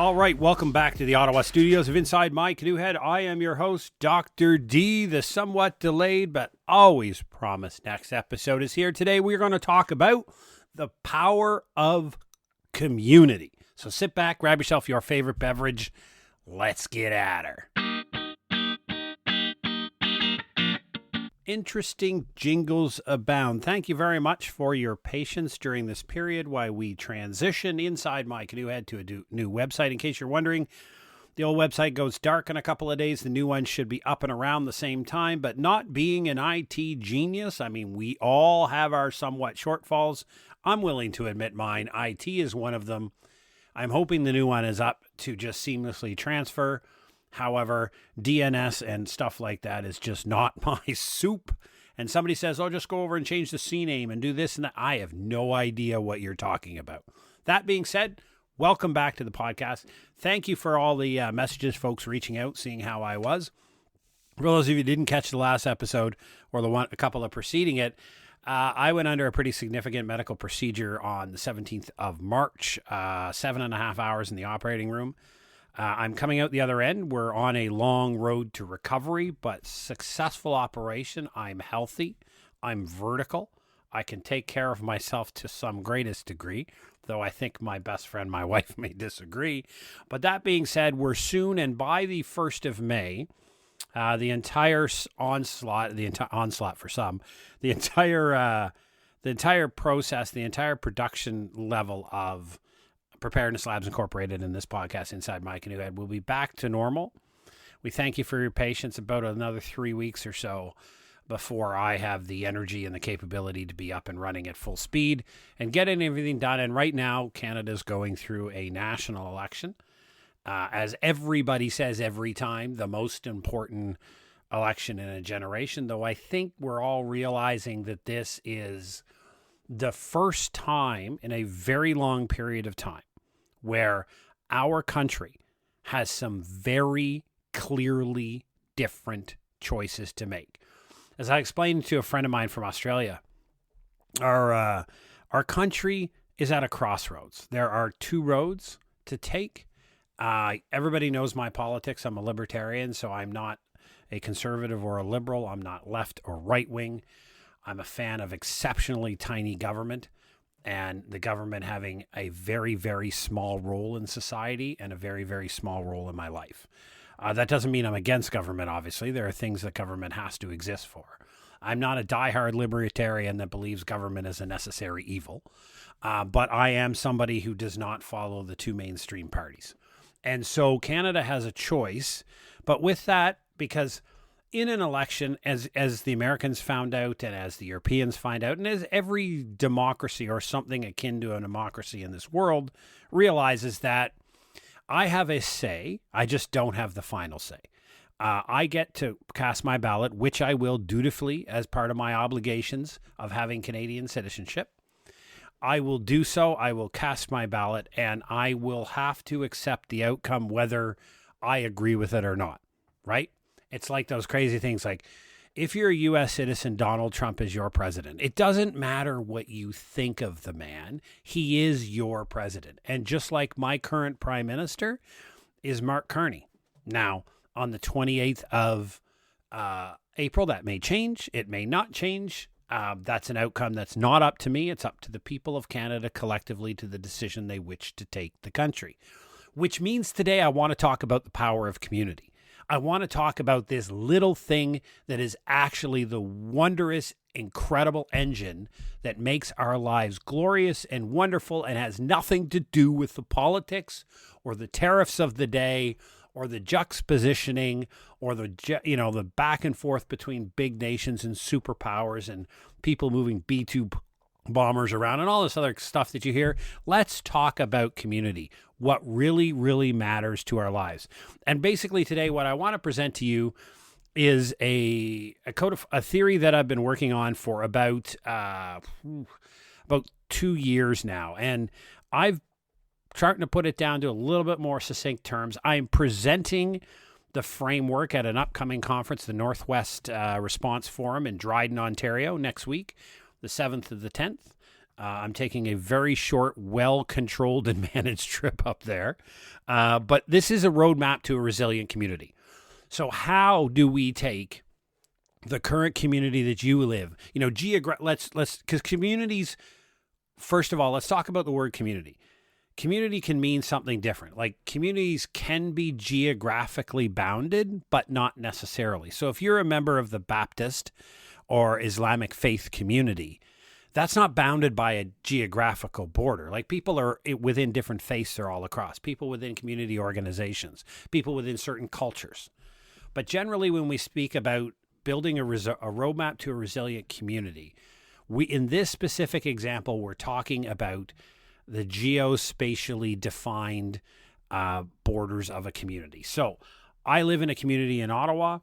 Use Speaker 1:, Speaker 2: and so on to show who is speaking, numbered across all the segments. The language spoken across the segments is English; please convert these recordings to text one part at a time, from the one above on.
Speaker 1: All right, welcome back to the Ottawa studios of Inside My Canoe Head. I am your host, Dr. D. The somewhat delayed but always promised next episode is here. Today we're going to talk about the power of community. So sit back, grab yourself your favorite beverage. Let's get at her. Interesting jingles abound. Thank you very much for your patience during this period while we transition Inside My Canoe Head to a new website. In case you're wondering, the old website goes dark in a couple of days. The new one should be up and around the same time, but not being an IT genius, I mean, we all have our somewhat shortfalls. I'm willing to admit mine. IT is one of them. I'm hoping the new one is up to just seamlessly transfer. However, DNS and stuff like that is just not my soup. And somebody says, oh, just go over and change the CNAME and do this and that. I have no idea what you're talking about. That being said, welcome back to the podcast. Thank you for all the messages, folks reaching out, seeing how I was. For those of you who didn't catch the last episode or a couple of preceding it, I went under a pretty significant medical procedure on the 17th of March, 7.5 hours in the operating room. I'm coming out the other end. We're on a long road to recovery, but successful operation. I'm healthy. I'm vertical. I can take care of myself to some greatest degree, though I think my best friend, my wife, may disagree. But that being said, we're soon, and by the 1st of May, the entire onslaught for some, the entire process, the entire production level of Preparedness Labs Incorporated in this podcast, Inside My Canoe Head, will be back to normal. We thank you for your patience. About another 3 weeks or so before I have the energy and the capability to be up and running at full speed and getting everything done. And right now, Canada's going through a national election. As everybody says every time, the most important election in a generation, though I think we're all realizing that this is the first time in a very long period of time where our country has some very clearly different choices to make. As I explained to a friend of mine from Australia, our country is at a crossroads. There are two roads to take. Everybody knows my politics. I'm a libertarian, so I'm not a conservative or a liberal. I'm not left or right wing. I'm a fan of exceptionally tiny government and the government having a very, very small role in society and a very, very small role in my life. That doesn't mean I'm against government, obviously. There are things that government has to exist for. I'm not a diehard libertarian that believes government is a necessary evil, but I am somebody who does not follow the two mainstream parties. And so Canada has a choice, but with that, because in an election, as the Americans found out and as the Europeans find out, and as every democracy or something akin to a democracy in this world realizes that I have a say, I just don't have the final say. I get to cast my ballot, which I will dutifully as part of my obligations of having Canadian citizenship. I will do so. I will cast my ballot, and I will have to accept the outcome whether I agree with it or not, right? It's like those crazy things like, if you're a U.S. citizen, Donald Trump is your president. It doesn't matter what you think of the man. He is your president. And just like my current prime minister is Mark Carney. Now, on the 28th of April, that may change. It may not change. That's an outcome that's not up to me. It's up to the people of Canada collectively to the decision they wish to take the country. Which means today I want to talk about the power of community. I want to talk about this little thing that is actually the wondrous, incredible engine that makes our lives glorious and wonderful and has nothing to do with the politics or the tariffs of the day or the juxtapositioning or the back and forth between big nations and superpowers and people moving B-2 bombers around and all this other stuff that you hear. Let's talk about community, what really, really matters to our lives. And basically today, what I want to present to you is a theory that I've been working on for about 2 years now. And I've starting to put it down to a little bit more succinct terms. I'm presenting the framework at an upcoming conference, the Northwest Response Forum in Dryden, Ontario, next week, the 7th to the 10th. I'm taking a very short, well-controlled and managed trip up there. But this is a roadmap to a resilient community. So how do we take the current community that you live, let's because communities, first of all, let's talk about the word community. Community can mean something different. Like, communities can be geographically bounded, but not necessarily. So if you're a member of the Baptist or Islamic faith community, that's not bounded by a geographical border. Like, people are within different faiths, they're all across. People within community organizations, people within certain cultures. But generally, when we speak about building a roadmap to a resilient community, in this specific example, we're talking about the geospatially defined borders of a community. So I live in a community in Ottawa,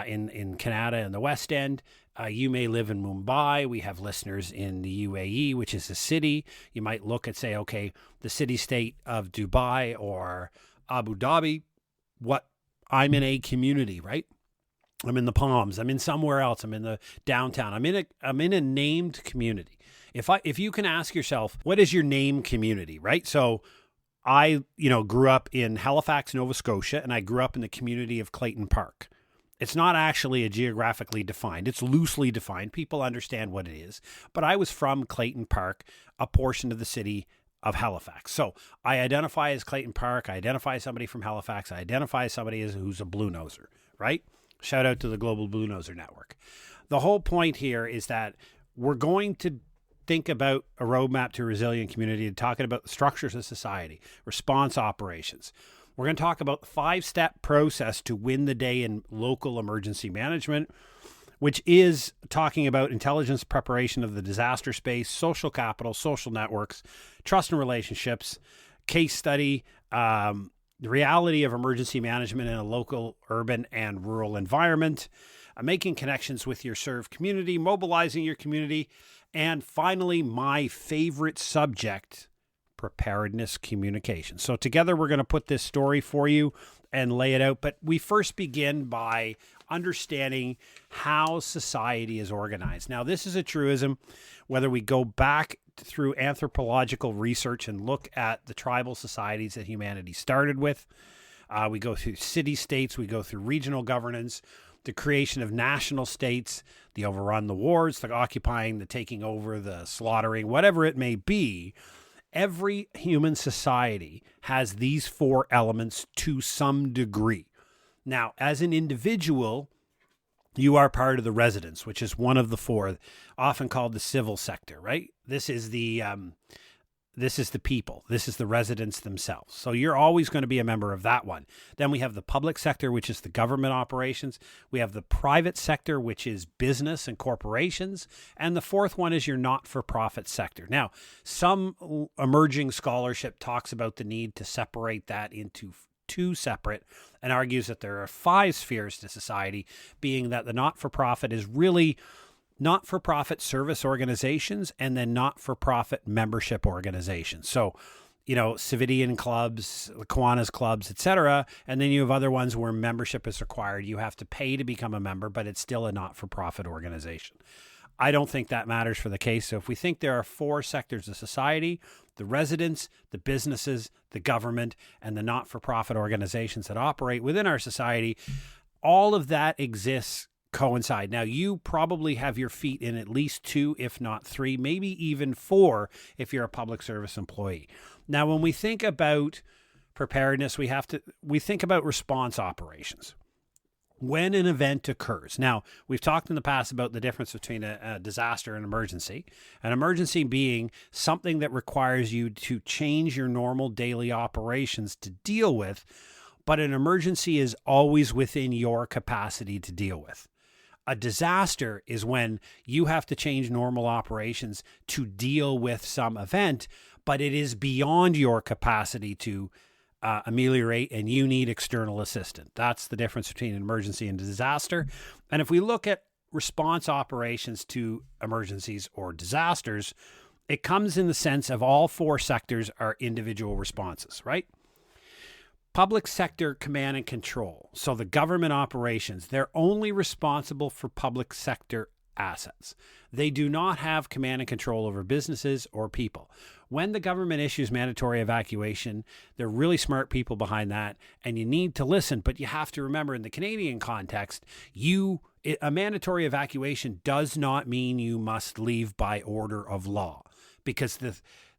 Speaker 1: in Canada, in the West End. You may live in Mumbai. We have listeners in the UAE, which is a city. You might look and say, okay, the city-state of Dubai or Abu Dhabi. I'm in a community, right? I'm in the Palms. I'm in somewhere else. I'm in the downtown. I'm in a named community. If you can ask yourself, what is your name community, right? So I, grew up in Halifax, Nova Scotia, and I grew up in the community of Clayton Park. It's not actually a geographically defined. It's loosely defined. People understand what it is. But I was from Clayton Park, a portion of the city of Halifax. So I identify as Clayton Park. I identify as somebody from Halifax. I identify as somebody who's a Blue Noser, right? Shout out to the Global Blue Noser Network. The whole point here is that we're going to think about a roadmap to a resilient community and talking about the structures of society, response operations. We're going to talk about the 5-step process to win the day in local emergency management, which is talking about intelligence preparation of the disaster space, social capital, social networks, trust and relationships, case study, the reality of emergency management in a local, urban, and rural environment, making connections with your served community, mobilizing your community, and finally, my favorite subject, preparedness communication. So together, we're going to put this story for you and lay it out. But we first begin by understanding how society is organized. Now, this is a truism, whether we go back through anthropological research and look at the tribal societies that humanity started with. We go through city-states, we go through regional governance, the creation of national states, the overrun, the wars, the occupying, the taking over, the slaughtering, whatever it may be. Every human society has these 4 elements to some degree. Now, as an individual, you are part of the residence, which is one of the 4, often called the civil sector, right? This is the people. This is the residents themselves. So you're always going to be a member of that one. Then we have the public sector, which is the government operations. We have the private sector, which is business and corporations. And the 4th one is your not-for-profit sector. Now, some emerging scholarship talks about the need to separate that into 2 separate and argues that there are 5 spheres to society, being that the not-for-profit is really not-for-profit service organizations and then not-for-profit membership organizations. So, Cividian clubs, Kiwanis clubs, etc. And then you have other ones where membership is required. You have to pay to become a member, but it's still a not-for-profit organization. I don't think that matters for the case. So if we think there are 4 sectors of society, the residents, the businesses, the government, and the not-for-profit organizations that operate within our society, all of that exists coincide. Now, you probably have your feet in at least 2, if not 3, maybe even 4 if you're a public service employee. Now, when we think about preparedness, we think about response operations. When an event occurs. Now, we've talked in the past about the difference between a disaster and emergency. An emergency being something that requires you to change your normal daily operations to deal with, but an emergency is always within your capacity to deal with. A disaster is when you have to change normal operations to deal with some event, but it is beyond your capacity to ameliorate, and you need external assistance. That's the difference between an emergency and a disaster. And if we look at response operations to emergencies or disasters, it comes in the sense of all 4 sectors are individual responses, right? Public sector command and control. So the government operations, they're only responsible for public sector assets. They do not have command and control over businesses or people. When the government issues mandatory evacuation, they're really smart people behind that, and you need to listen. But you have to remember, in the Canadian context, a mandatory evacuation does not mean you must leave by order of law, because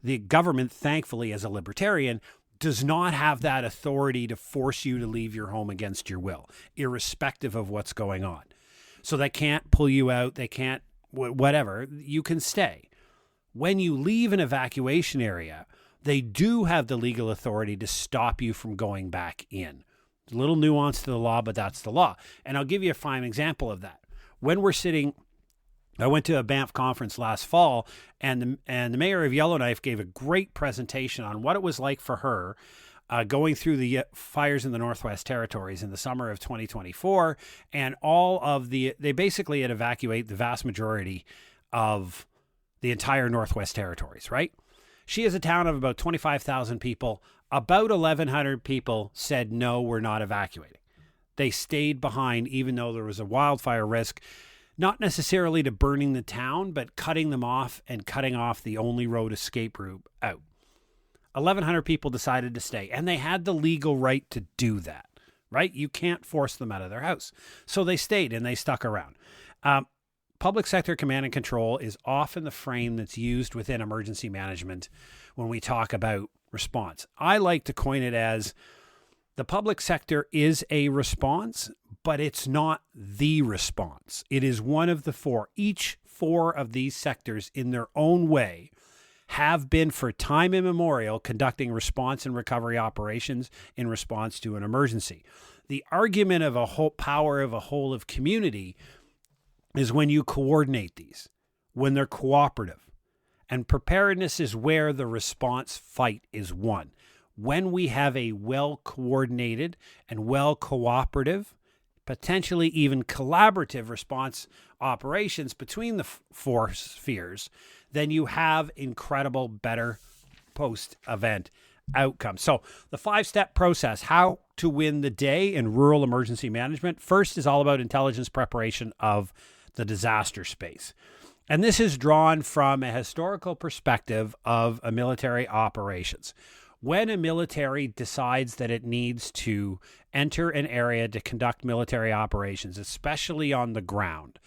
Speaker 1: the government, thankfully, as a libertarian, does not have that authority to force you to leave your home against your will, irrespective of what's going on. So they can't pull you out. They can't, whatever. You can stay. When you leave an evacuation area, they do have the legal authority to stop you from going back in. A little nuance to the law, but that's the law. And I'll give you a fine example of that. When we're sitting, I went to a Banff conference last fall, and the mayor of Yellowknife gave a great presentation on what it was like for her going through the fires in the Northwest Territories in the summer of 2024, and they basically had evacuated the vast majority of the entire Northwest Territories, right? She is a town of about 25,000 people. About 1,100 people said, no, we're not evacuating. They stayed behind, even though there was a wildfire risk, not necessarily to burning the town, but cutting them off and cutting off the only road escape route out. 1,100 people decided to stay, and they had the legal right to do that, right? You can't force them out of their house. So they stayed and they stuck around. Public sector command and control is often the frame that's used within emergency management when we talk about response. I like to coin it as the public sector is a response, but it's not the response. It is one of the four. Each four of these sectors, in their own way, have been for time immemorial conducting response and recovery operations in response to an emergency. The argument of a whole power of a whole of community is when you coordinate these, when they're cooperative. And preparedness is where the response fight is won. When we have a well-coordinated and well-cooperative, potentially even collaborative response operations between the four spheres, then you have incredible, better post-event outcomes. So the 5-step process, how to win the day in rural emergency management. First is all about intelligence preparation of the disaster space. And this is drawn from a historical perspective of a military operations. When a military decides that it needs to enter an area to conduct military operations, especially on the ground,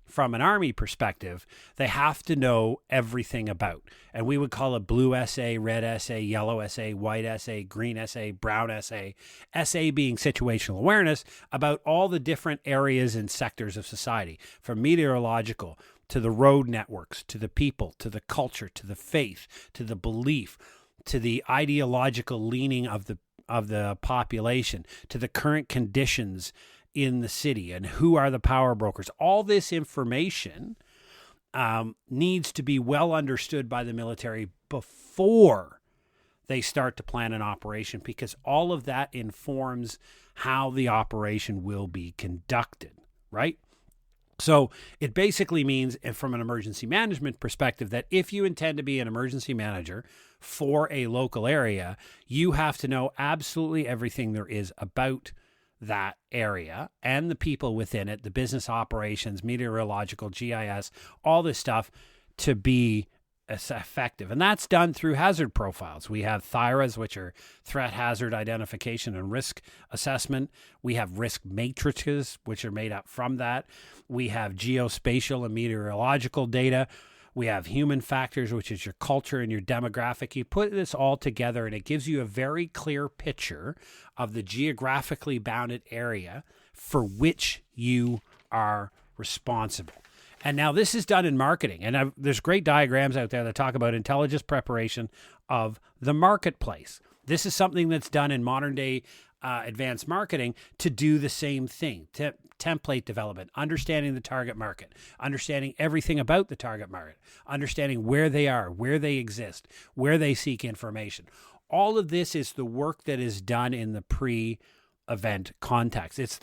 Speaker 1: from an Army perspective, they have to know everything about. And we would call it blue SA, red SA, yellow SA, white SA, green SA, brown SA. SA being situational awareness about all the different areas and sectors of society, from meteorological to the road networks, to the people, to the culture, to the faith, to the belief, to the ideological leaning of the population, to the current conditions in the city and who are the power brokers. All this information needs to be well understood by the military before they start to plan an operation, because all of that informs how the operation will be conducted, right? So it basically means, from an emergency management perspective, that if you intend to be an emergency manager for a local area, you have to know absolutely everything there is about that area and the people within it, the business operations, meteorological, GIS, all this stuff to be effective. And that's done through hazard profiles. We have THIRAs, which are threat hazard identification and risk assessment. We have risk matrices, which are made up from that. We have geospatial and meteorological data. We have human factors, which is your culture and your demographic. You put this all together and it gives you a very clear picture of the geographically bounded area for which you are responsible. And now this is done in marketing. And there's great diagrams out there that talk about intelligence preparation of the marketplace. This is something that's done in modern day advanced marketing to do the same thing. Template development, understanding the target market, understanding everything about the target market, understanding where they are, where they exist, where they seek information. All of this is the work that is done in the pre-event context. It's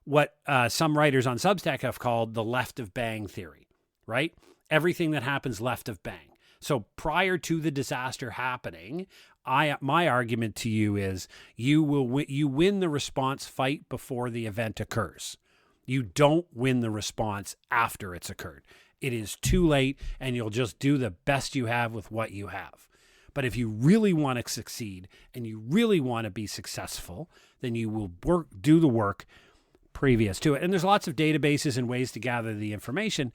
Speaker 1: what some writers on Substack have called the left of bang theory, right? Everything that happens left of bang. So prior to the disaster happening, my argument to you is you win the response fight before the event occurs. You don't win the response after it's occurred. It is too late, and you'll just do the best you have with what you have. But if you really want to succeed and you really want to be successful, then you will do the work previous to it. And there's lots of databases and ways to gather the information,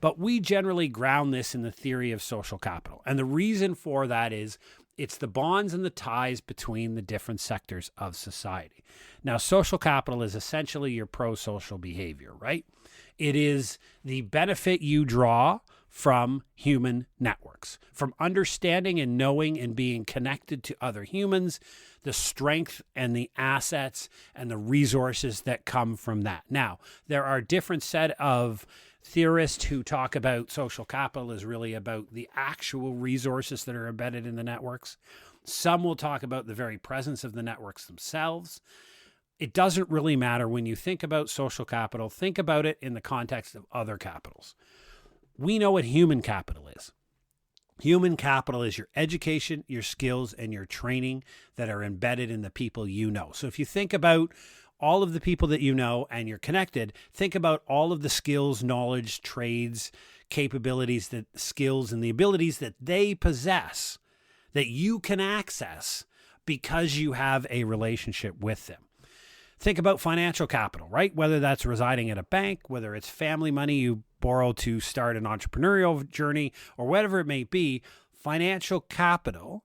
Speaker 1: but we generally ground this in the theory of social capital. And the reason for that is it's the bonds and the ties between the different sectors of society. Now, social capital is essentially your pro-social behavior, right? It is the benefit you draw from human networks, from understanding and knowing and being connected to other humans, the strength and the assets and the resources that come from that. Now, there are different set of theorists who talk about social capital is really about the actual resources that are embedded in the networks. Some will talk about the very presence of the networks themselves. It doesn't really matter. When you think about social capital, think about it in the context of other capitals. We know what human capital is. Human capital is your education, your skills, and your training that are embedded in the people you know. So if you think about all of the people that you know and you're connected, think about all of the skills, knowledge, trades, capabilities, skills, and the abilities that they possess that you can access because you have a relationship with them. Think about financial capital, right? Whether that's residing at a bank, whether it's family money you borrow to start an entrepreneurial journey, or whatever it may be, financial capital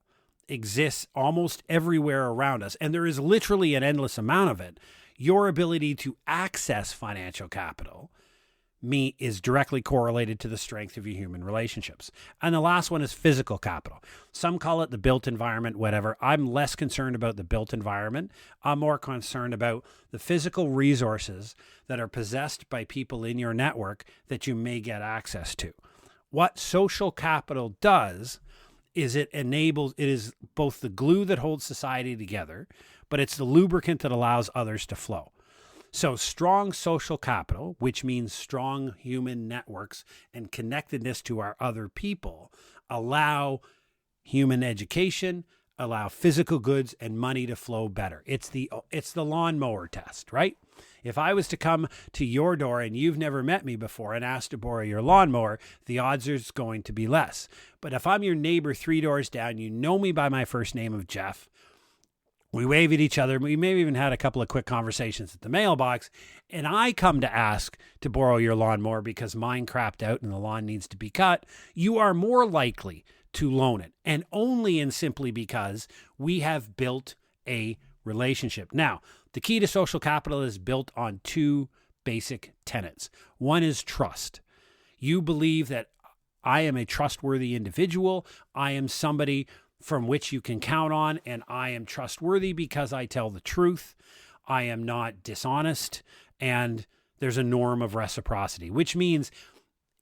Speaker 1: exists almost everywhere around us. And there is literally an endless amount of it. Your ability to access financial capital is directly correlated to the strength of your human relationships. And the last one is physical capital. Some call it the built environment, whatever. I'm less concerned about the built environment. I'm more concerned about the physical resources that are possessed by people in your network that you may get access to. What social capital does is it is both the glue that holds society together, but it's the lubricant that allows others to flow. So strong social capital, which means strong human networks and connectedness to our other people, allow human education, allow physical goods and money to flow better. It's the lawnmower test, right? If I was to come to your door and you've never met me before and asked to borrow your lawnmower, the odds are going to be less. But if I'm your neighbor 3 doors down, you know me by my first name of Jeff, we wave at each other. We may have even had a couple of quick conversations at the mailbox, and I come to ask to borrow your lawnmower because mine crapped out and the lawn needs to be cut. You are more likely to loan it, and only and simply because we have built a relationship. Now, the key to social capital is built on 2 basic tenets. One is trust. You believe that I am a trustworthy individual. I am somebody from which you can count on, and I am trustworthy because I tell the truth. I am not dishonest, and there's a norm of reciprocity, which means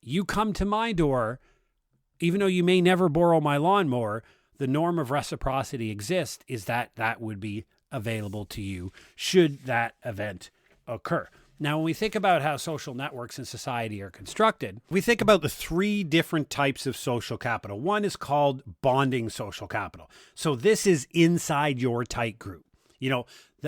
Speaker 1: you come to my door, even though you may never borrow my lawnmower, the norm of reciprocity exists, is that would be available to you should that event occur. Now, when we think about how social networks in society are constructed, we think about the 3 different types of social capital. One is called bonding social capital. So this is inside your tight group. You know,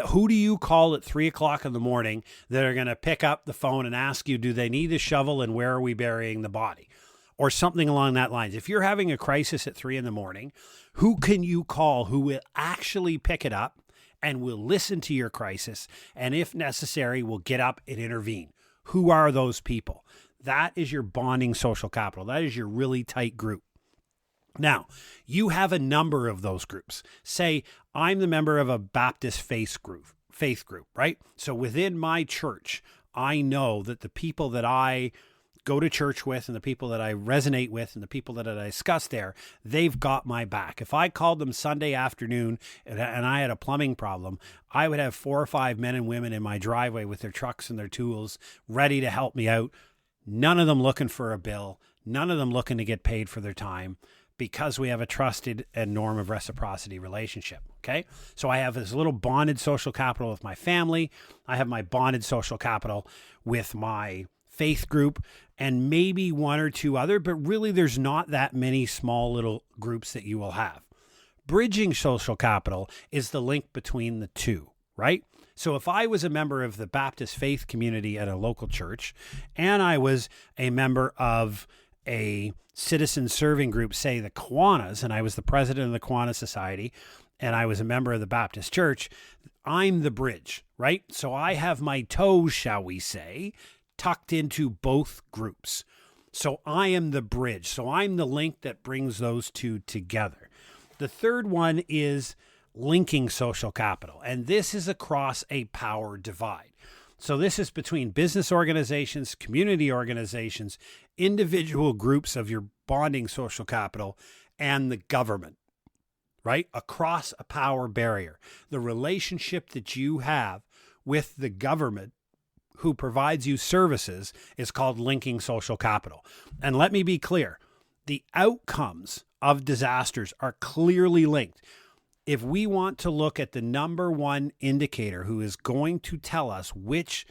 Speaker 1: who do you call at 3 o'clock in the morning that are going to pick up the phone and ask you, do they need a shovel and where are we burying the body? Or something along that lines. If you're having a crisis at 3 in the morning, who can you call who will actually pick it up and will listen to your crisis, and if necessary, will get up and intervene? Who are those people? That is your bonding social capital. That is your really tight group. Now, you have a number of those groups. Say, I'm the member of a Baptist faith group, right? So within my church, I know that the people that I go to church with and the people that I resonate with and the people that I discuss there, they've got my back. If I called them Sunday afternoon and I had a plumbing problem, I would have 4 or 5 men and women in my driveway with their trucks and their tools ready to help me out. None of them looking for a bill, none of them looking to get paid for their time, because we have a trusted and norm of reciprocity relationship. Okay. So I have this little bonded social capital with my family. I have my bonded social capital with my faith group, and maybe 1 or 2 other, but really there's not that many small little groups that you will have. Bridging social capital is the link between the 2, right? So if I was a member of the Baptist faith community at a local church, and I was a member of a citizen serving group, say the Kiwanis, and I was the president of the Kiwanis Society, and I was a member of the Baptist Church, I'm the bridge, right? So I have my toes, shall we say, tucked into both groups. So I am the bridge. So I'm the link that brings those two together. The third one is linking social capital. And this is across a power divide. So this is between business organizations, community organizations, individual groups of your bonding social capital, and the government, right? Across a power barrier. The relationship that you have with the government who provides you services is called linking social capital. And let me be clear, the outcomes of disasters are clearly linked. If we want to look at the number one indicator who is going to tell us which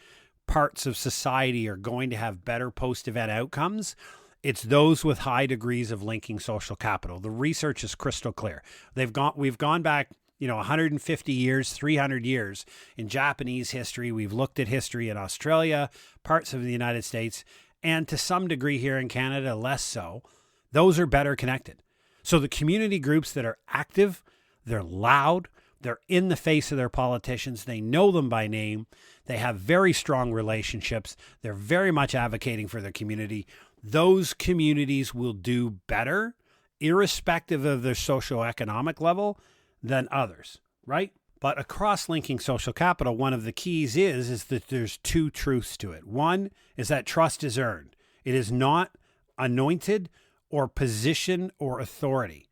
Speaker 1: parts of society are going to have better post-event outcomes, it's those with high degrees of linking social capital. The research is crystal clear. We've gone back, 150 years, 300 years in Japanese history. We've looked at history in Australia, parts of the United States, and to some degree here in Canada, less so. Those are better connected. So the community groups that are active, they're loud, they're in the face of their politicians, they know them by name, they have very strong relationships, they're very much advocating for their community. Those communities will do better, irrespective of their socioeconomic level, than others, right? But across linking social capital, one of the keys is that there's two truths to it. One is that trust is earned. It is not anointed or position or authority.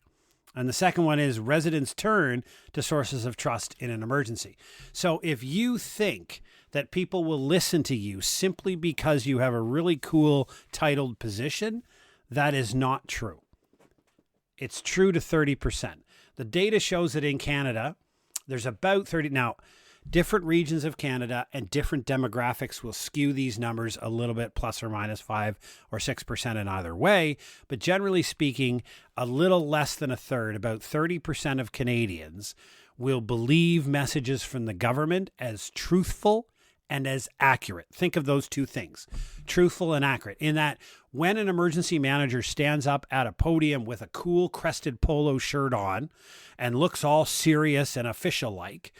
Speaker 1: And the second one is residents turn to sources of trust in an emergency. So if you think that people will listen to you simply because you have a really cool titled position, that is not true. It's true to 30%. The data shows that in Canada, there's about 30. Now, different regions of Canada and different demographics will skew these numbers a little bit, plus or minus 5 or 6% in either way. But generally speaking, a little less than a third, about 30% of Canadians will believe messages from the government as truthful and as accurate. Think of those two things, truthful and accurate, in that when an emergency manager stands up at a podium with a cool crested polo shirt on and looks all serious and official-like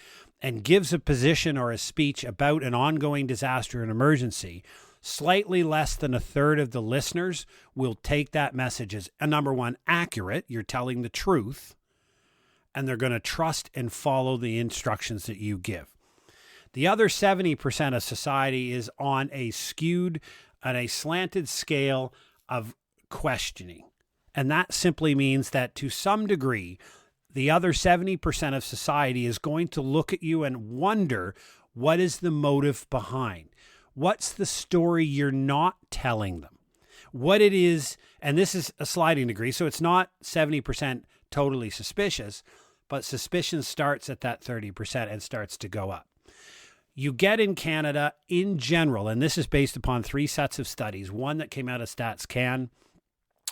Speaker 1: and gives a position or a speech about an ongoing disaster and emergency, slightly less than a third of the listeners will take that message as, number one, accurate, you're telling the truth, and they're going to trust and follow the instructions that you give. The other 70% of society is on a slanted scale of questioning. And that simply means that to some degree, the other 70% of society is going to look at you and wonder, what is the motive behind? What's the story you're not telling them? What it is, and this is a sliding degree, so it's not 70% totally suspicious, but suspicion starts at that 30% and starts to go up. You get in Canada in general, and this is based upon 3 sets of studies, one that came out of StatsCan,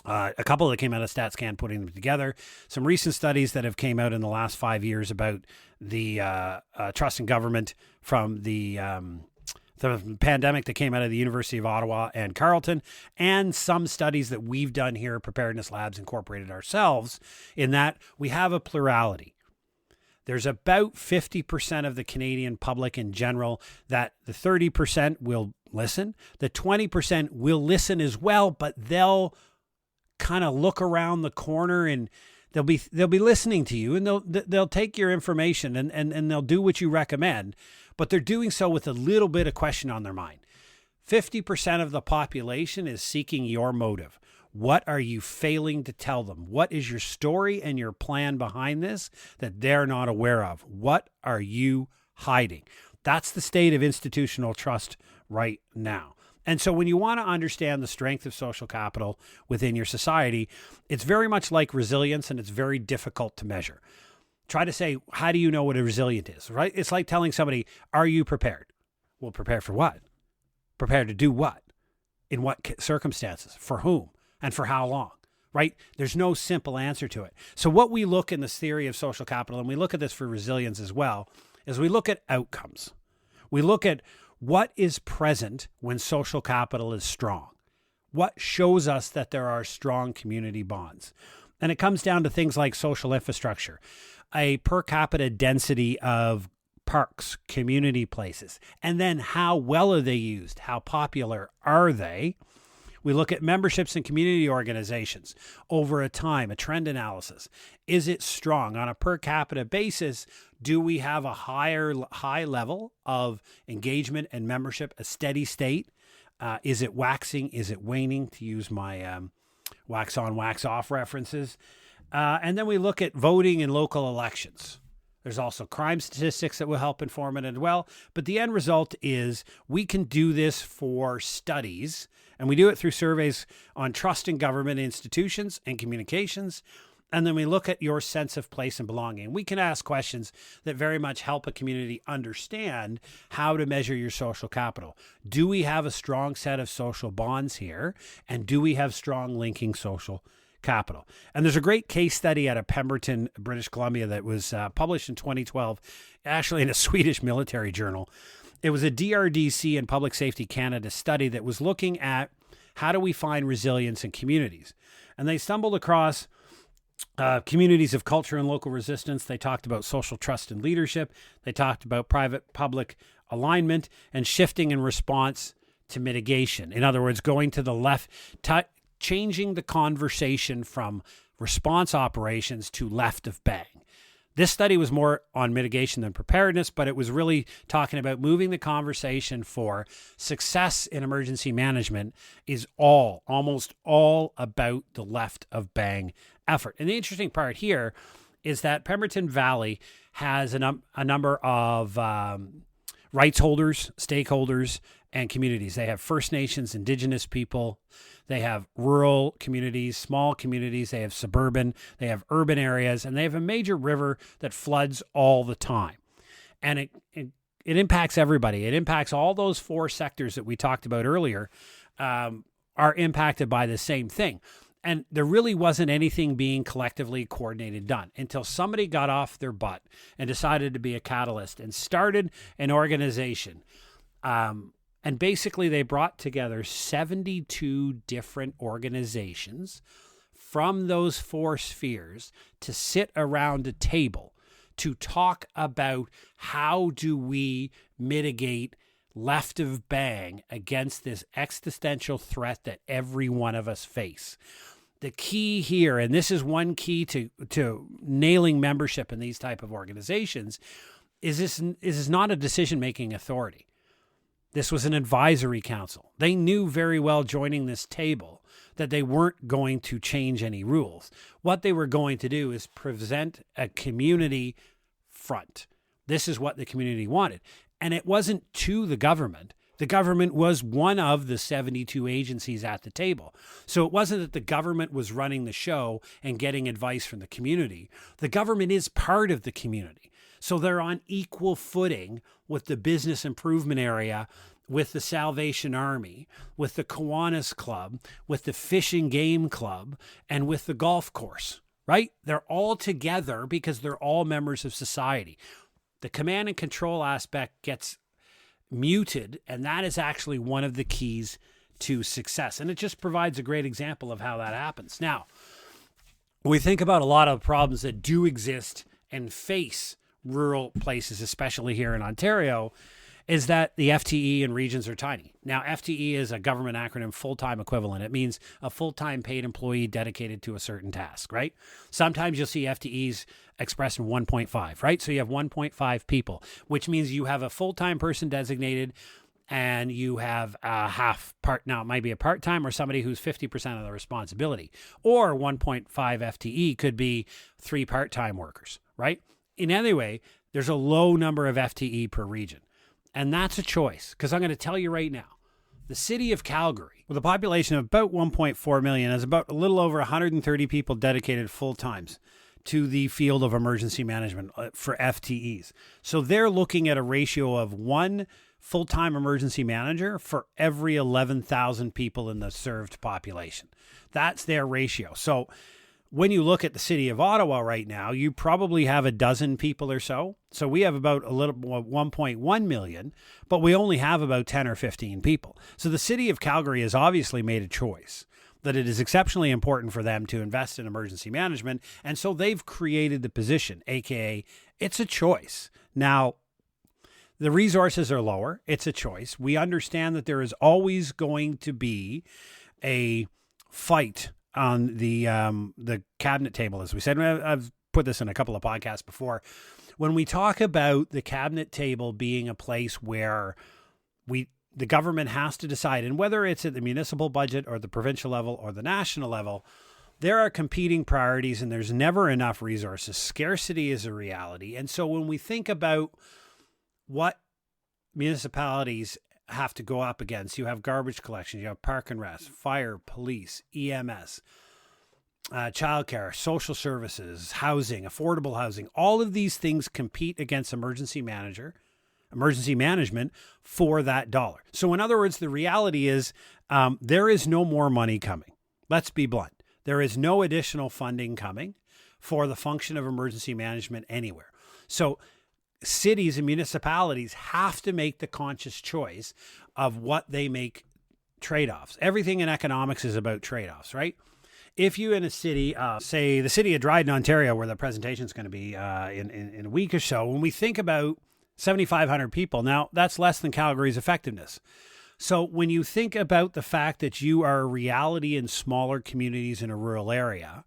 Speaker 1: a couple that came out of StatsCan putting them together, some recent studies that have came out in the last 5 years about the trust in government from the pandemic that came out of the University of Ottawa and Carleton, and some studies that we've done here, Preparedness Labs Incorporated ourselves, in that we have a plurality. There's about 50% of the Canadian public in general that the 30% will listen. The 20% will listen as well, but they'll kind of look around the corner and they'll be listening to you, and they'll take your information and they'll do what you recommend, but they're doing so with a little bit of question on their mind. 50% of the population is seeking your motive. What are you failing to tell them? What is your story and your plan behind this that they're not aware of? What are you hiding? That's the state of institutional trust right now. And so when you want to understand the strength of social capital within your society, it's very much like resilience, and it's very difficult to measure. Try to say, how do you know what a resilient is, right? It's like telling somebody, are you prepared? Well, prepared for what? Prepared to do what? In what circumstances? For whom? And for how long, right? There's no simple answer to it. So what we look in this theory of social capital, and we look at this for resilience as well, is we look at outcomes. We look at what is present when social capital is strong. What shows us that there are strong community bonds? And it comes down to things like social infrastructure, a per capita density of parks, community places, and then how well are they used? How popular are they? We look at memberships in community organizations over a time, a trend analysis. Is it strong on a per capita basis? Do we have a high level of engagement and membership, a steady state? Is it waxing? Is it waning, to use my wax on, wax off references? And then we look at voting in local elections. There's also crime statistics that will help inform it as well. But the end result is we can do this for studies, and we do it through surveys on trust in government institutions and communications. And then we look at your sense of place and belonging. We can ask questions that very much help a community understand how to measure your social capital. Do we have a strong set of social bonds here? And do we have strong linking social capital? And there's a great case study out of Pemberton, British Columbia, that was published in 2012, actually in a Swedish military journal. It was a DRDC and Public Safety Canada study that was looking at how do we find resilience in communities. And they stumbled across communities of culture and local resistance. They talked about social trust and leadership. They talked about private-public alignment and shifting in response to mitigation. In other words, going to the left, changing the conversation from response operations to left of bang. This study was more on mitigation than preparedness, but it was really talking about moving the conversation for success in emergency management is almost all about the left of bang effort. And the interesting part here is that Pemberton Valley has a number of rights holders, stakeholders, and communities. They have First Nations, Indigenous people. They have rural communities, small communities. They have suburban. They have urban areas. And they have a major river that floods all the time. And it impacts everybody. It impacts all those four sectors that we talked about earlier are impacted by the same thing. And there really wasn't anything being collectively coordinated done until somebody got off their butt and decided to be a catalyst and started an organization. And basically they brought together 72 different organizations from those four spheres to sit around a table to talk about how do we mitigate left of bang against this existential threat that every one of us face. The key here, and this is one key to nailing membership in these type of organizations, is this is not a decision-making authority. This was an advisory council. They knew very well joining this table that they weren't going to change any rules. What they were going to do is present a community front. This is what the community wanted. And it wasn't to the government. The government was one of the 72 agencies at the table. So it wasn't that the government was running the show and getting advice from the community. The government is part of the community. So they're on equal footing with the business improvement area, with the Salvation Army, with the Kiwanis Club, with the Fish and Game Club, and with the golf course, right? They're all together because they're all members of society. The command and control aspect gets muted, and that is actually one of the keys to success. And it just provides a great example of how that happens. Now, when we think about a lot of problems that do exist and face rural places, especially here in Ontario, is that the FTE in regions are tiny. Now, FTE is a government acronym, full-time equivalent. It means a full-time paid employee dedicated to a certain task, right? Sometimes you'll see FTEs expressed in 1.5, right? So you have 1.5 people, which means you have a full-time person designated and you have a half part. Now, it might be a part-time or somebody who's 50% of the responsibility. Or 1.5 FTE could be 3 part-time workers, right? In any way, there's a low number of FTE per region. And that's a choice, because I'm going to tell you right now, the city of Calgary, with a population of about 1.4 million, has about a little over 130 people dedicated full times to the field of emergency management for FTEs. So they're looking at a ratio of 1 full-time emergency manager for every 11,000 people in the served population. That's their ratio. So when you look at the city of Ottawa right now, you probably have a dozen people or so. So we have about 1.1 million, but we only have about 10 or 15 people. So the city of Calgary has obviously made a choice that it is exceptionally important for them to invest in emergency management. And so they've created the position, AKA it's a choice. Now, the resources are lower. It's a choice. We understand that there is always going to be a fight on the cabinet table, as we said. I've put this in a couple of podcasts before. When we talk about the cabinet table being a place where the government has to decide, and whether it's at the municipal budget or the provincial level or the national level, there are competing priorities and there's never enough resources. Scarcity is a reality. And so when we think about what municipalities have to go up against, you have garbage collection, you have park and rest, fire, police, EMS, childcare, social services, housing, affordable housing. All of these things compete against emergency management for that dollar. So in other words, the reality is there is no more money coming. Let's be blunt. There is no additional funding coming for the function of emergency management anywhere. So cities and municipalities have to make the conscious choice of what they make trade-offs. Everything in economics is about trade-offs, right? If you in a city, say the city of Dryden, Ontario, where the presentation is going to be in a week or so, when we think about 7,500 people, now that's less than Calgary's effectiveness. So when you think about the fact that you are a reality in smaller communities in a rural area,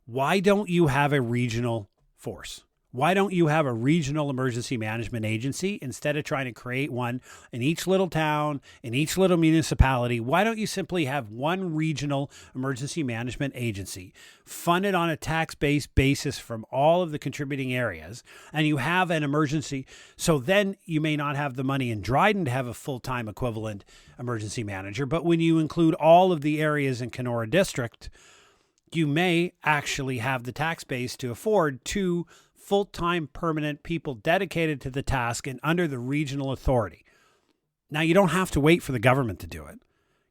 Speaker 1: why don't you have a regional force? Why don't you have a regional emergency management agency instead of trying to create one in each little town, in each little municipality? Why don't you simply have one regional emergency management agency funded on a tax-based basis from all of the contributing areas, and you have an emergency? So then you may not have the money in Dryden to have a full-time equivalent emergency manager, but when you include all of the areas in Kenora District, you may actually have the tax base to afford two full-time permanent people dedicated to the task and under the regional authority. Now, you don't have to wait for the government to do it.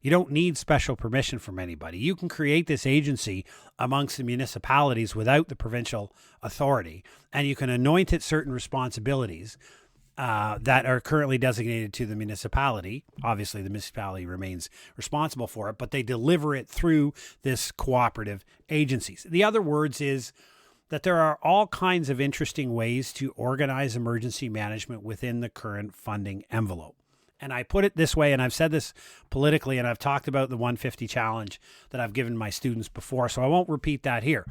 Speaker 1: You don't need special permission from anybody. You can create this agency amongst the municipalities without the provincial authority, and you can anoint it certain responsibilities that are currently designated to the municipality. Obviously, the municipality remains responsible for it, but they deliver it through this cooperative agencies. The other words is that there are all kinds of interesting ways to organize emergency management within the current funding envelope. And I put it this way, and I've said this politically, and I've talked about the 150 challenge that I've given my students before, so I won't repeat that here.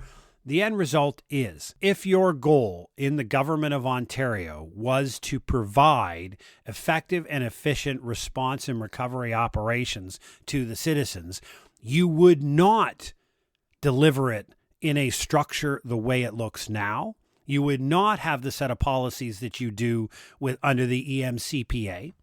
Speaker 1: The end result is, if your goal in the government of Ontario was to provide effective and efficient response and recovery operations to the citizens, you would not deliver it in a structure the way it looks now. You would not have the set of policies that you do with under the EMCPA,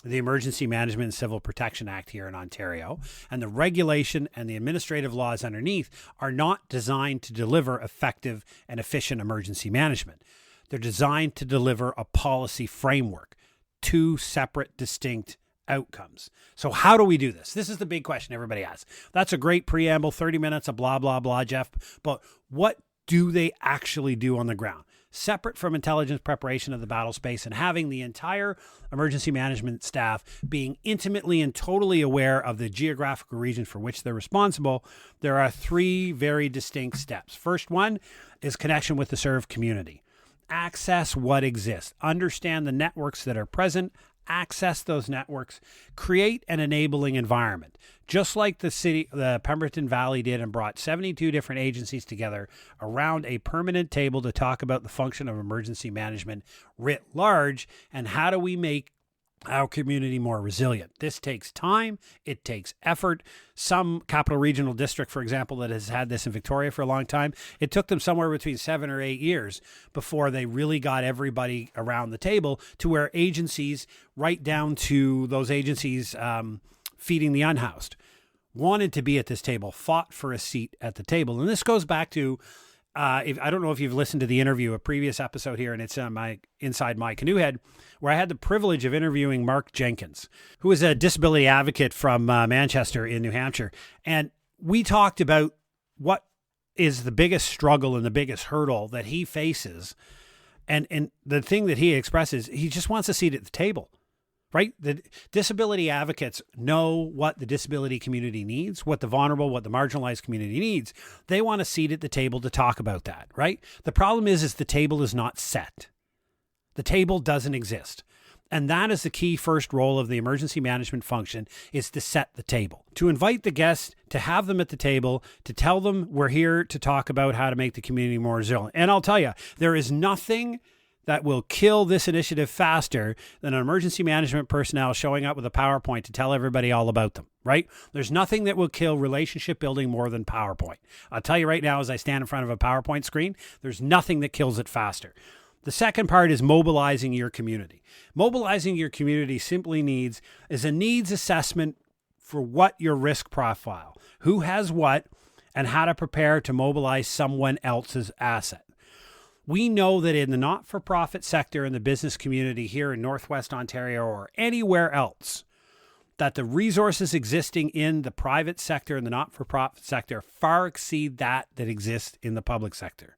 Speaker 1: the Emergency Management and Civil Protection Act here in Ontario, and the regulation and the administrative laws underneath are not designed to deliver effective and efficient emergency management. They're designed to deliver a policy framework, two separate, distinct outcomes. So how do we do this? This is the big question everybody asks. That's a great preamble, 30 minutes of blah, blah, blah, Jeff. But what do they actually do on the ground? Separate from intelligence preparation of the battle space and having the entire emergency management staff being intimately and totally aware of the geographical region for which they're responsible, there are three very distinct steps. First one is connection with the served community. Access what exists. Understand the networks that are present. Access those networks, create an enabling environment, just like the Pemberton Valley did and brought 72 different agencies together around a permanent table to talk about the function of emergency management writ large and how do we make our community more resilient. This takes time. It takes effort. Some capital regional district, for example, that has had this in Victoria for a long time, it took them somewhere between 7 or 8 years before they really got everybody around the table to where agencies, right down to those agencies feeding the unhoused, wanted to be at this table, fought for a seat at the table. And this goes back to I don't know if you've listened to the interview, a previous episode here, and it's on Inside My Canoe Head, where I had the privilege of interviewing Mark Jenkins, who is a disability advocate from Manchester in New Hampshire. And we talked about what is the biggest struggle and the biggest hurdle that he faces. And the thing that he expresses, he just wants a seat at the table, right? The disability advocates know what the disability community needs, what the vulnerable, what the marginalized community needs. They want a seat at the table to talk about that, right? The problem is the table is not set. The table doesn't exist. And that is the key first role of the emergency management function, is to set the table, to invite the guests, to have them at the table, to tell them we're here to talk about how to make the community more resilient. And I'll tell you, there is nothing that will kill this initiative faster than an emergency management personnel showing up with a PowerPoint to tell everybody all about them, right? There's nothing that will kill relationship building more than PowerPoint. I'll tell you right now, as I stand in front of a PowerPoint screen, there's nothing that kills it faster. The second part is mobilizing your community. Mobilizing your community simply is a needs assessment for what your risk profile, who has what, and how to prepare to mobilize someone else's asset. We know that in the not-for-profit sector and the business community here in Northwest Ontario or anywhere else, that the resources existing in the private sector and the not-for-profit sector far exceed that exists in the public sector.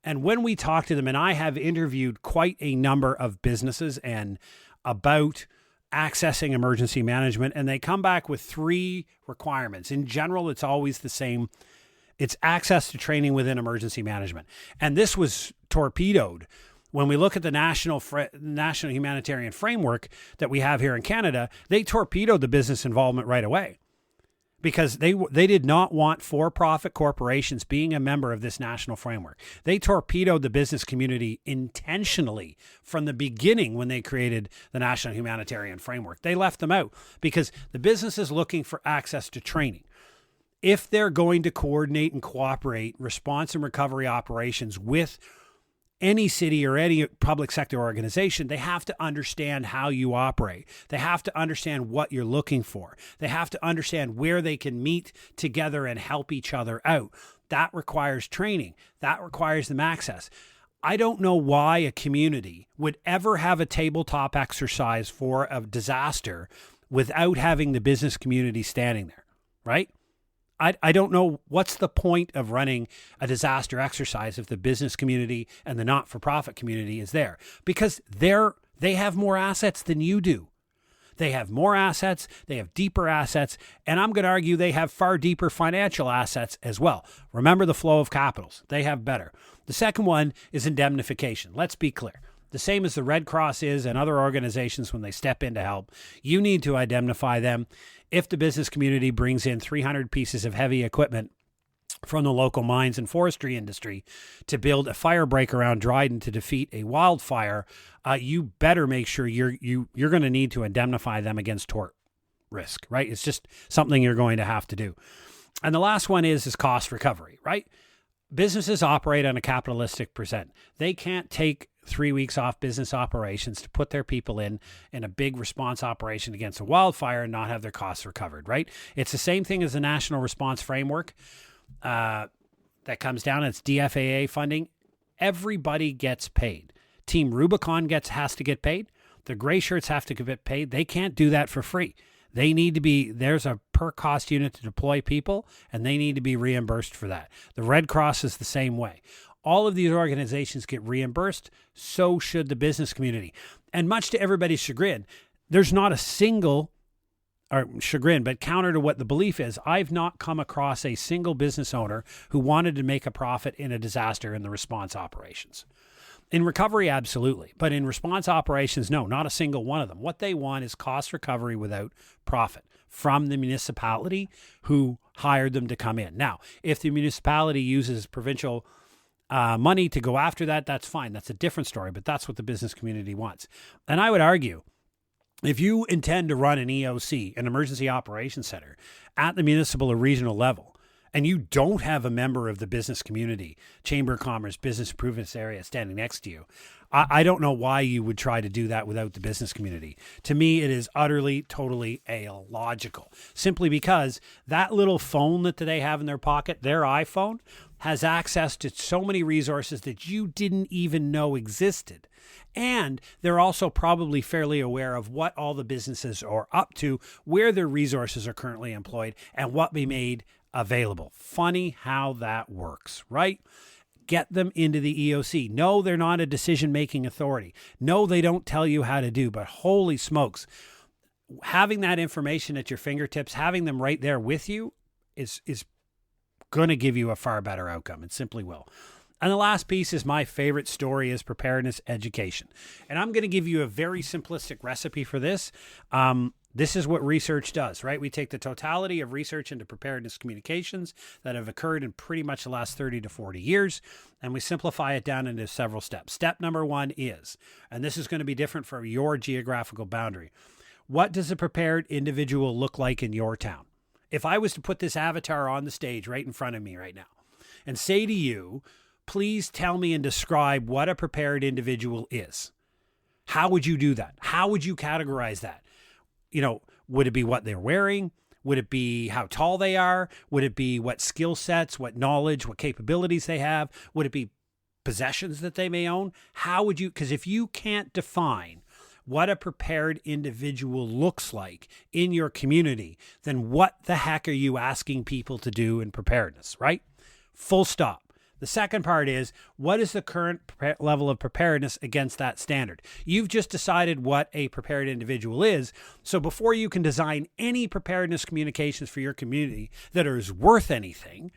Speaker 1: And when we talk to them, and I have interviewed quite a number of businesses and about accessing emergency management, and they come back with 3 requirements. In general, it's always the same. It's access to training within emergency management. And this was torpedoed when we look at the national humanitarian framework that we have here in Canada. They torpedoed the business involvement right away, because they did not want for-profit corporations being a member of this national framework. They torpedoed the business community intentionally from the beginning when they created the National Humanitarian Framework. They left them out because the business is looking for access to training. If they're going to coordinate and cooperate response and recovery operations with any city or any public sector organization, they have to understand how you operate. They have to understand what you're looking for. They have to understand where they can meet together and help each other out. That requires training. That requires them access. I don't know why a community would ever have a tabletop exercise for a disaster without having the business community standing there, right? I don't know what's the point of running a disaster exercise if the business community and the not-for-profit community is there, because they have more assets than you do. They have more assets, they have deeper assets, and I'm going to argue they have far deeper financial assets as well. Remember the flow of capitals. They have better. The second one is indemnification. Let's be clear. The same as the Red Cross is and other organizations when they step in to help, you need to indemnify them. If the business community brings in 300 pieces of heavy equipment from the local mines and forestry industry to build a fire break around Dryden to defeat a wildfire, you better make sure you're going to need to indemnify them against tort risk, right? It's just something you're going to have to do. And the last one is cost recovery, right? Businesses operate on a capitalistic percent. They can't take 3 weeks off business operations to put their people in a big response operation against a wildfire and not have their costs recovered, right? It's the same thing as the National Response Framework that comes down. It's DFAA funding. Everybody gets paid. Team Rubicon has to get paid. The gray shirts have to get paid. They can't do that for free. They need to there's a per cost unit to deploy people, and they need to be reimbursed for that. The Red Cross is the same way. All of these organizations get reimbursed, so should the business community. And much to everybody's chagrin, there's not a single, or chagrin, but counter to what the belief is, I've not come across a single business owner who wanted to make a profit in a disaster in the response operations. In recovery, absolutely. But in response operations, no, not a single one of them. What they want is cost recovery without profit from the municipality who hired them to come in. Now, if the municipality uses provincial money to go after that, that's fine. That's a different story, but that's what the business community wants. And I would argue, if you intend to run an EOC, an emergency operations center, at the municipal or regional level, and you don't have a member of the business community, Chamber of Commerce, business improvements area standing next to you, I don't know why you would try to do that without the business community. To me, it is utterly, totally illogical, simply because that little phone that they have in their pocket, their iPhone, has access to so many resources that you didn't even know existed. And they're also probably fairly aware of what all the businesses are up to, where their resources are currently employed, and what be made available. Funny how that works, right? Get them into the EOC. No, they're not a decision-making authority. No, they don't tell you how to do, but holy smokes, having that information at your fingertips, having them right there with you is going to give you a far better outcome. It simply will. And the last piece is my favorite story is preparedness education. And I'm going to give you a very simplistic recipe for this. This is what research does, right? We take the totality of research into preparedness communications that have occurred in pretty much the last 30 to 40 years, and we simplify it down into several steps. Step number one is, and this is going to be different for your geographical boundary, what does a prepared individual look like in your town? If I was to put this avatar on the stage right in front of me right now and say to you, please tell me and describe what a prepared individual is. How would you do that? How would you categorize that? Would it be what they're wearing? Would it be how tall they are? Would it be what skill sets, what knowledge, what capabilities they have? Would it be possessions that they may own? How would you, because if you can't define what a prepared individual looks like in your community, then what the heck are you asking people to do in preparedness, right? Full stop. The second part is, what is the current level of preparedness against that standard? You've just decided what a prepared individual is. So before you can design any preparedness communications for your community that is worth anything,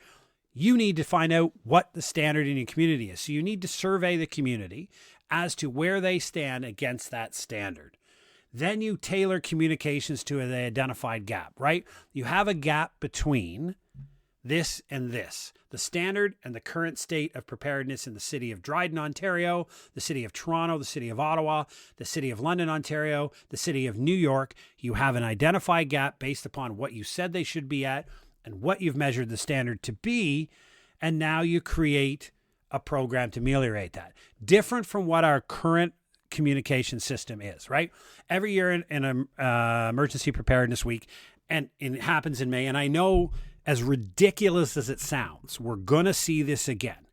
Speaker 1: you need to find out what the standard in your community is. So you need to survey the community as to where they stand against that standard. Then you tailor communications to the identified gap, right? You have a gap between this and this, the standard and the current state of preparedness in the city of Dryden, Ontario, the city of Toronto, the city of Ottawa, the city of London, Ontario, the city of New York. You have an identified gap based upon what you said they should be at and what you've measured the standard to be. And now you create a program to ameliorate that. Different from what our current communication system is, right? Every year in Emergency Preparedness Week, and it happens in May, and I know, as ridiculous as it sounds, we're going to see this again.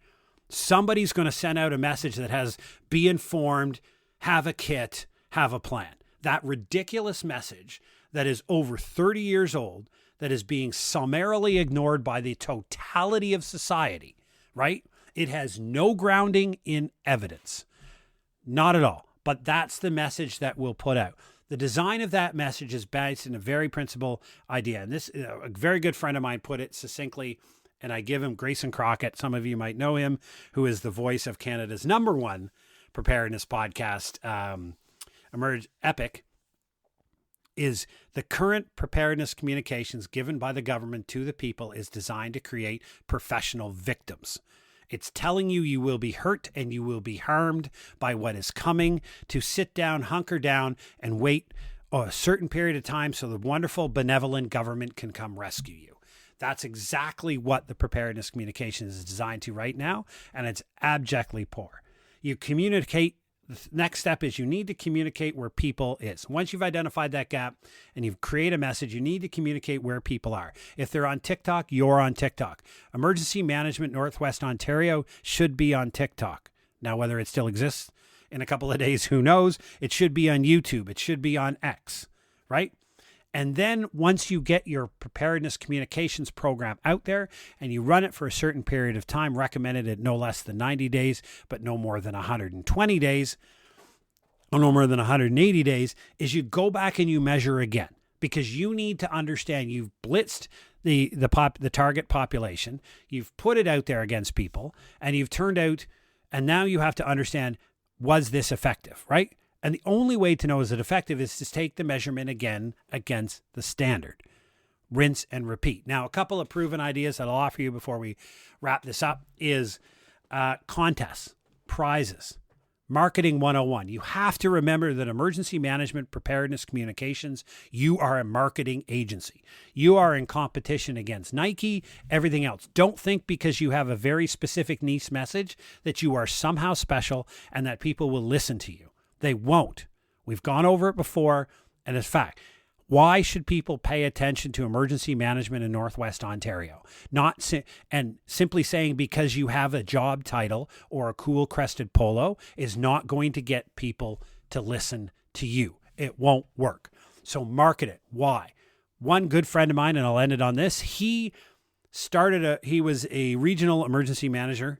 Speaker 1: Somebody's going to send out a message that has, be informed, have a kit, have a plan. That ridiculous message that is over 30 years old, that is being summarily ignored by the totality of society, right? It has no grounding in evidence. Not at all. But that's the message that we'll put out. The design of that message is based in a very principal idea. And this, a very good friend of mine put it succinctly, and I give him Grayson Crockett. Some of you might know him, who is the voice of Canada's #1 preparedness podcast, Epic, is the current preparedness communications given by the government to the people is designed to create professional victims. It's telling you you will be hurt and you will be harmed by what is coming, to sit down, hunker down, and wait a certain period of time so the wonderful, benevolent government can come rescue you. That's exactly what the preparedness communication is designed to right now, and it's abjectly poor. You communicate. The next step is you need to communicate where people is. Once you've identified that gap and you've created a message, you need to communicate where people are. If they're on TikTok, you're on TikTok. Emergency Management Northwest Ontario should be on TikTok. Now, whether it still exists in a couple of days, who knows? It should be on YouTube. It should be on X, right? And then once you get your preparedness communications program out there and you run it for a certain period of time, recommended at no less than 90 days, but no more than 120 days, or no more than 180 days, is you go back and you measure again, because you need to understand you've blitzed the target population, you've put it out there against people, and you've turned out, and now you have to understand, was this effective, right? And the only way to know is it effective is to take the measurement again against the standard. Rinse and repeat. Now, a couple of proven ideas that I'll offer you before we wrap this up is contests, prizes, marketing 101. You have to remember that emergency management preparedness communications, you are a marketing agency. You are in competition against Nike, everything else. Don't think because you have a very specific niche message that you are somehow special and that people will listen to you. They won't. We've gone over it before, and it's fact. Why should people pay attention to emergency management in Northwest Ontario? And simply saying because you have a job title or a cool crested polo is not going to get people to listen to you. It won't work. So market it. Why? One good friend of mine, and I'll end it on this, he was a regional emergency manager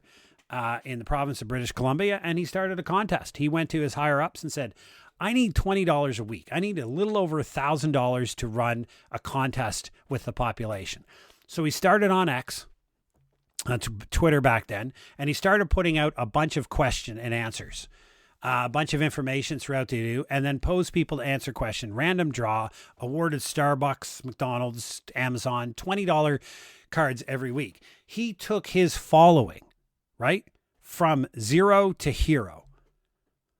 Speaker 1: in the province of British Columbia, and he started a contest. He went to his higher ups and said, I need $20 a week. I need a little over $1,000 to run a contest with the population. So he started on X, Twitter back then, and he started putting out a bunch of question and answers, a bunch of information throughout the day, and then posed people to answer question, random draw, awarded Starbucks, McDonald's, Amazon, $20 cards every week. He took his following, right, from 0 to hero.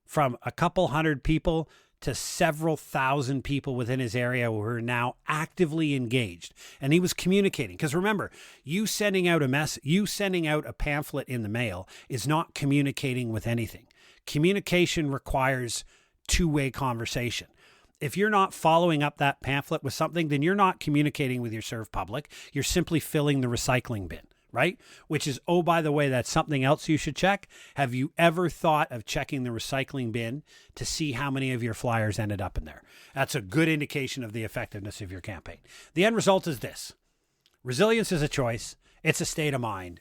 Speaker 1: From a couple hundred people to several thousand people within his area who are now actively engaged. And he was communicating. Because remember, you sending out a pamphlet in the mail is not communicating with anything. Communication requires two-way conversation. If you're not following up that pamphlet with something, then you're not communicating with your served public. You're simply filling the recycling bin. Right? Which is, oh, by the way, that's something else you should check. Have you ever thought of checking the recycling bin to see how many of your flyers ended up in there? That's a good indication of the effectiveness of your campaign. The end result is this. Resilience is a choice. It's a state of mind.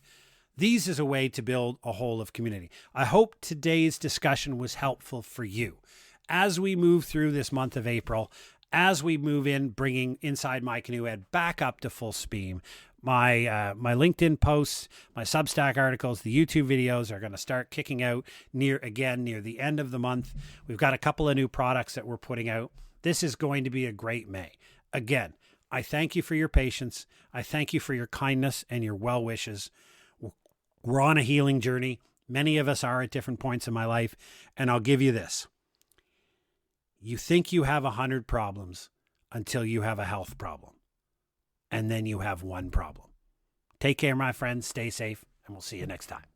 Speaker 1: These is a way to build a whole of community. I hope today's discussion was helpful for you. As we move through this month of April, as we move in, bringing Inside My Canoe Ed back up to full steam, my LinkedIn posts, my Substack articles, the YouTube videos are going to start kicking out near the end of the month. We've got a couple of new products that we're putting out. This is going to be a great May. Again, I thank you for your patience. I thank you for your kindness and your well wishes. We're on a healing journey. Many of us are at different points in my life. And I'll give you this. You think you have 100 problems until you have a health problem. And then you have one problem. Take care, my friends. Stay safe, and we'll see you next time.